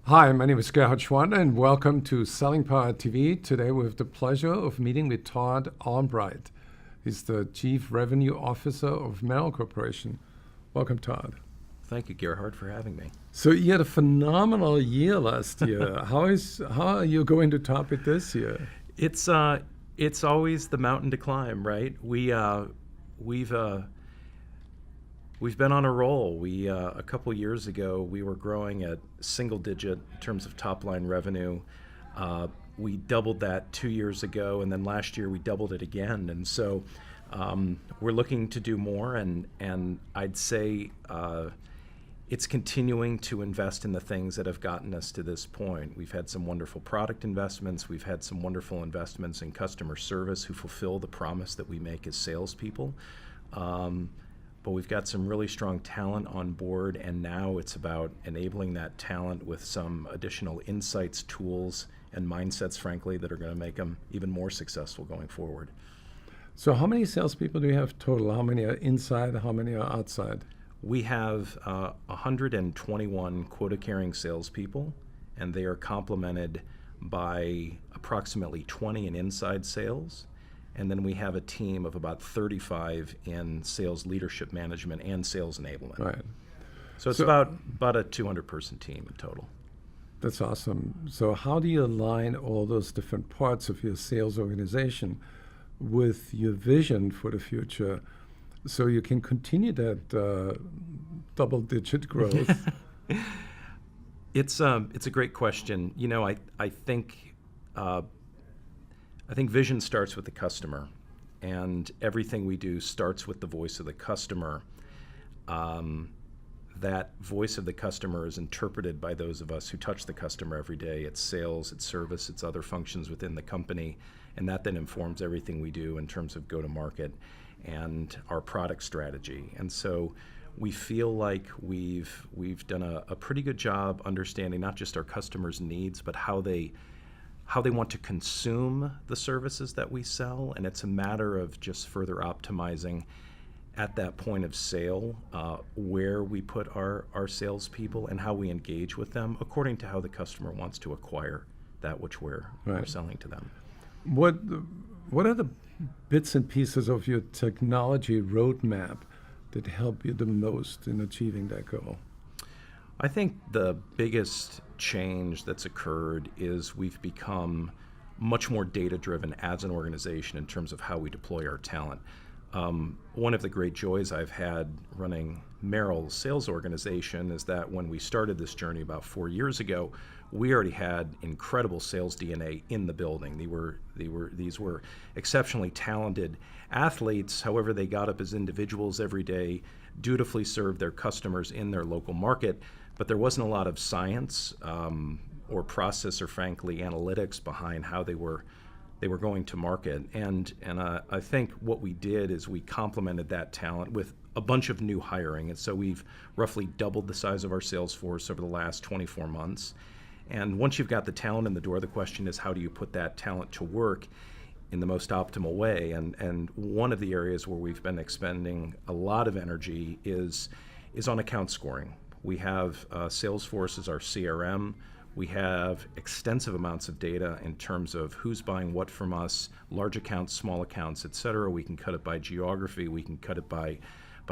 Hi, my name is Gerhard Schwander, and welcome to Selling Power TV. Today we have the pleasure of meeting with Todd Albright. He's the Chief Revenue Officer of Merrill Corporation. Welcome, Todd. Thank you, Gerhard, for having me. So you had a phenomenal year last year. How are you going to top it this year? It's always the mountain to climb, right? We've been on a roll. A couple years ago, we were growing at single digit in terms of top line revenue. We doubled that 2 years ago, and then last year we doubled it again. And so we're looking to do more, and I'd say it's continuing to invest in the things that have gotten us to this point. We've had some wonderful product investments. We've had some wonderful investments in customer service who fulfill the promise that we make as salespeople. But we've got some really strong talent on board, and now it's about enabling that talent with some additional insights, tools, and mindsets, frankly, that are going to make them even more successful going forward. So how many salespeople do you have total? How many are inside? How many are outside? We have 121 quota-carrying salespeople, and they are complemented by approximately 20 in inside sales. And then we have a team of about 35 in sales leadership management and sales enablement. Right. So it's about a 200-person team in total. That's awesome. So how do you align all those different parts of your sales organization with your vision for the future so you can continue that double-digit growth? It's a great question. You know, I think vision starts with the customer, and everything we do starts with the voice of the customer. That voice of the customer is interpreted by those of us who touch the customer every day. It's sales, it's service, it's other functions within the company, and that then informs everything we do in terms of go-to-market and our product strategy. And so we feel like we've done a pretty good job understanding not just our customers' needs, but how they want to consume the services that we sell, and it's a matter of just further optimizing at that point of sale where we put our salespeople and how we engage with them according to how the customer wants to acquire that which we're selling to them. What are the bits and pieces of your technology roadmap that help you the most in achieving that goal? I think the biggest change that's occurred is we've become much more data-driven as an organization in terms of how we deploy our talent. One of the great joys I've had running Merrill's sales organization is that when we started this journey about 4 years ago, we already had incredible sales DNA in the building. These were exceptionally talented athletes. However, they got up as individuals every day, dutifully served their customers in their local market, but there wasn't a lot of science or process or frankly analytics behind how they were going to market. And I think what we did is we complemented that talent with a bunch of new hiring. And so we've roughly doubled the size of our sales force over the last 24 months. And once you've got the talent in the door, the question is how do you put that talent to work in the most optimal way? And one of the areas where we've been expending a lot of energy is on account scoring. We have Salesforce as our CRM. We have extensive amounts of data in terms of who's buying what from us, large accounts, small accounts, et cetera. We can cut it by geography. We can cut it by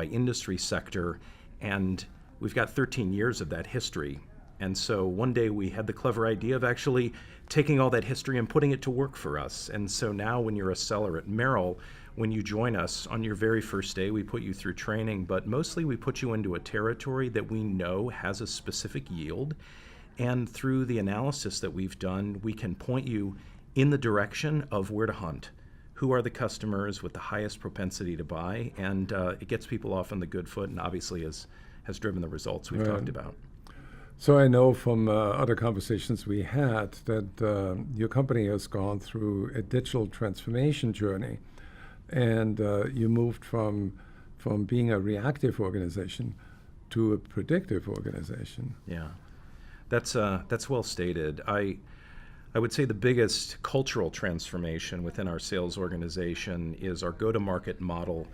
industry sector. And we've got 13 years of that history. And so one day we had the clever idea of actually taking all that history and putting it to work for us. And so now when you're a seller at Merrill, when you join us on your very first day, we put you through training, but mostly we put you into a territory that we know has a specific yield. And through the analysis that we've done, we can point you in the direction of where to hunt. Who are the customers with the highest propensity to buy? And it gets people off on the good foot and obviously has driven the results we've talked about. So I know from other conversations we had that your company has gone through a digital transformation journey, and you moved from being a reactive organization to a predictive organization. Yeah, that's well stated. I would say the biggest cultural transformation within our sales organization is our go-to-market model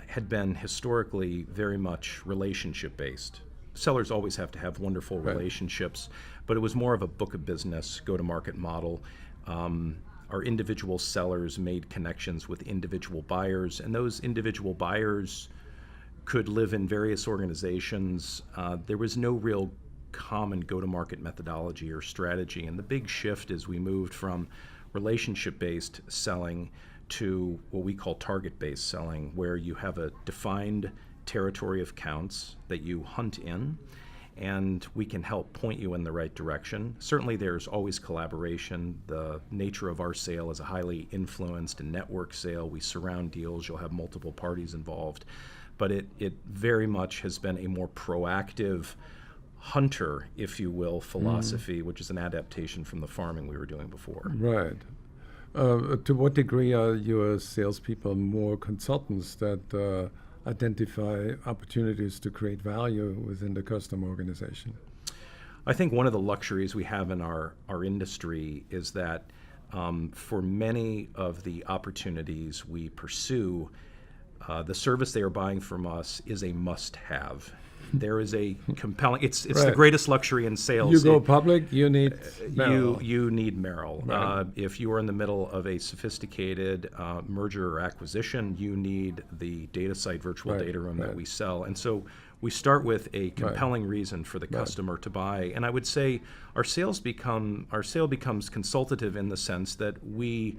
had been historically very much relationship-based. sellers always have to have wonderful relationships, but it was more of a book of business, go-to-market model. Our individual sellers made connections with individual buyers, and those individual buyers could live in various organizations. There was no real common go-to-market methodology or strategy, and the big shift is we moved from relationship-based selling to what we call target-based selling, where you have a defined territory of accounts that you hunt in, and we can help point you in the right direction. Certainly there's always collaboration. The nature of our sale is a highly influenced and network sale. We surround deals. You'll have multiple parties involved. But it very much has been a more proactive hunter, if you will, philosophy, which is an adaptation from the farming we were doing before. Right. To what degree are your salespeople more consultants that identify opportunities to create value within the customer organization? I think one of the luxuries we have in our industry is that for many of the opportunities we pursue, the service they are buying from us is a must-have. There is a compelling. It's the greatest luxury in sales. You go public, you need Merrill. You need Merrill. Right. If you are in the middle of a sophisticated merger or acquisition, you need the data site virtual data room that we sell. And so we start with a compelling reason for the customer to buy. And I would say our sale becomes consultative in the sense that we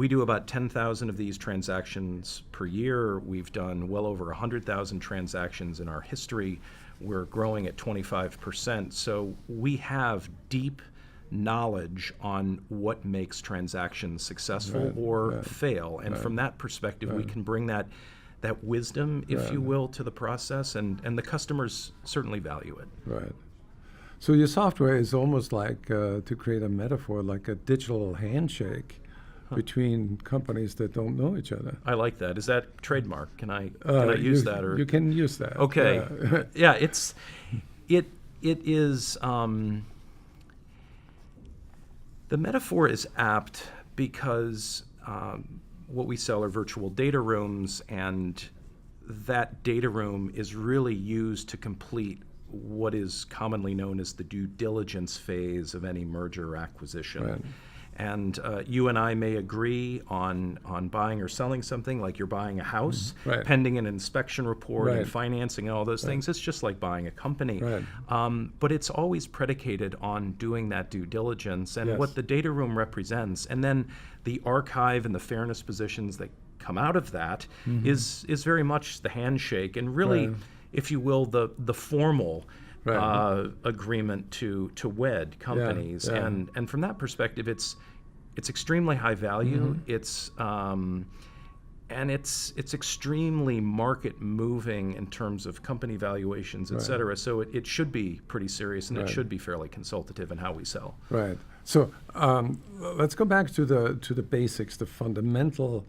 do about 10,000 of these transactions per year. We've done well over 100,000 transactions in our history. We're growing at 25%. So we have deep knowledge on what makes transactions successful or fail. And from that perspective, we can bring that wisdom, if you will, to the process, and the customers certainly value it. Right. So your software is almost like, to create a metaphor, like a digital handshake between companies that don't know each other. I like that. Is that trademark? Can I use that? Or you can use that. Okay. Yeah, it is. The metaphor is apt because what we sell are virtual data rooms, and that data room is really used to complete what is commonly known as the due diligence phase of any merger or acquisition. Right. And you and I may agree on buying or selling something, like you're buying a house, pending an inspection report and financing and all those things. It's just like buying a company. But it's always predicated on doing that due diligence and what the data room represents. And then the archive and the fairness positions that come out of that is very much the handshake and really, if you will, the formal agreement to wed companies. And from that perspective, it's extremely high value. It's and it's extremely market moving in terms of company valuations, et cetera. So it should be pretty serious, and it should be fairly consultative in how we sell. Right. So let's go back to the basics. The fundamental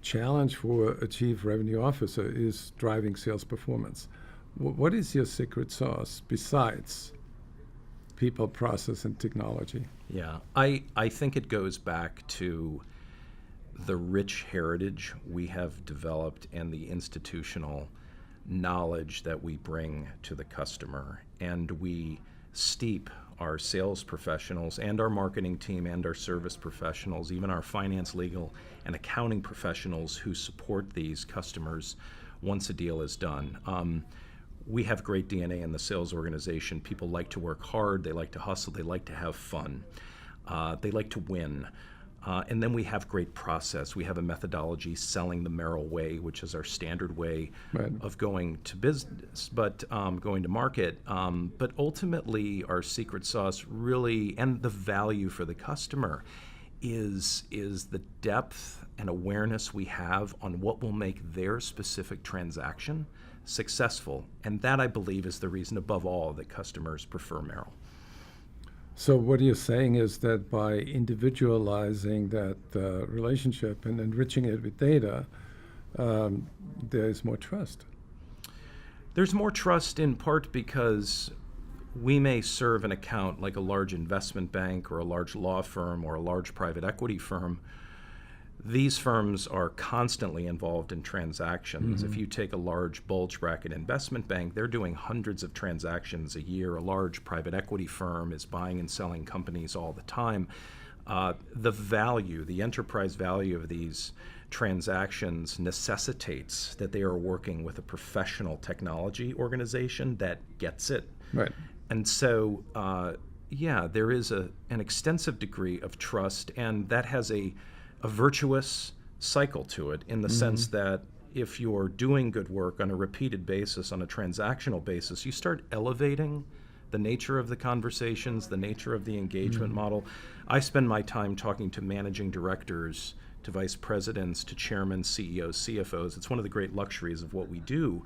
challenge for a chief revenue officer is driving sales performance. What is your secret sauce besides people, process, and technology? Yeah, I think it goes back to the rich heritage we have developed and the institutional knowledge that we bring to the customer. And we steep our sales professionals and our marketing team and our service professionals, even our finance, legal, and accounting professionals who support these customers once a deal is done. We have great DNA in the sales organization. People like to work hard, they like to hustle, they like to have fun, they like to win. And then we have great process. We have a methodology, selling the Merrill way, which is our standard way of going to business, but going to market. But ultimately, our secret sauce really, and the value for the customer, is the depth and awareness we have on what will make their specific transaction successful. And that, I believe, is the reason above all that customers prefer Merrill. So what you're saying is that by individualizing that relationship and enriching it with data, there's more trust. There's more trust in part because we may serve an account like a large investment bank or a large law firm or a large private equity firm these firms are constantly involved in transactions. If you take a large bulge bracket investment bank, they're doing hundreds of transactions a year. A large private equity firm is buying and selling companies all the time. The value, the enterprise value of these transactions necessitates that they are working with a professional technology organization that gets it. Right. And so, yeah, there is an extensive degree of trust, and that has a virtuous cycle to it in the sense that if you're doing good work on a repeated basis, on a transactional basis, you start elevating the nature of the conversations, the nature of the engagement model. I spend my time talking to managing directors, to vice presidents, to chairmen, CEOs, CFOs. It's one of the great luxuries of what we do.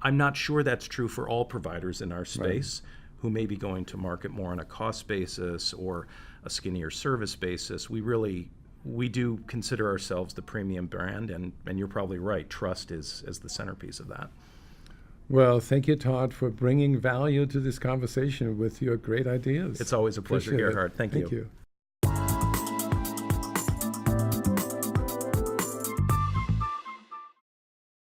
I'm not sure that's true for all providers in our space who may be going to market more on a cost basis or a skinnier service basis. We do consider ourselves the premium brand, and you're probably right. Trust is the centerpiece of that. Well, thank you, Todd, for bringing value to this conversation with your great ideas. It's always a pleasure, Appreciate it. Gerhard. Thank you. Thank you.